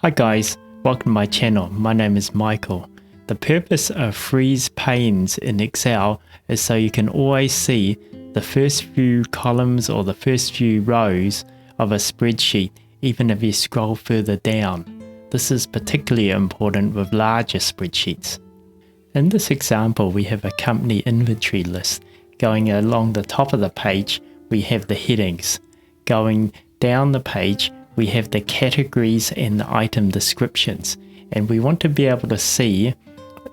Hi guys, welcome to my channel. My name is Michael. The purpose of freeze panes in Excel is so you can always see the first few columns or the first few rows of a spreadsheet, even if you scroll further down. This is particularly important with larger spreadsheets. In this example, we have a company inventory list. Going along the top of the page, we have the headings. Going down the page, we have the categories and the item descriptions. And we want to be able to see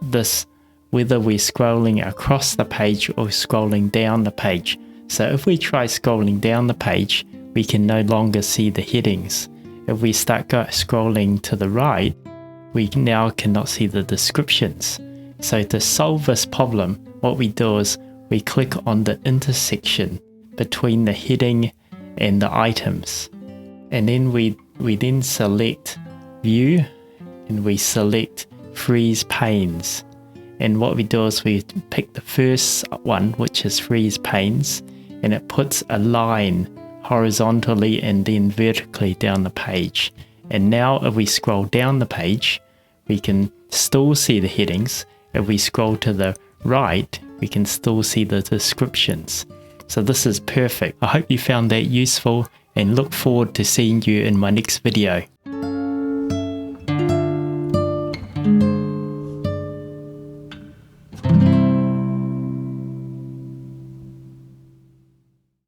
this whether we're scrolling across the page or scrolling down the page. So if we try scrolling down the page, we can no longer see the headings. If we start scrolling to the right, we now cannot see the descriptions. So to solve this problem, what we do is we click on the intersection between the heading and the items. And then we then select View and we select Freeze Panes. And what we do is we pick the first one, which is Freeze Panes, and it puts a line horizontally and then vertically down the page. And now if we scroll down the page, we can still see the headings. If we scroll to the right, we can still see the descriptions. So this is perfect. I hope you found that useful and look forward to seeing you in my next video.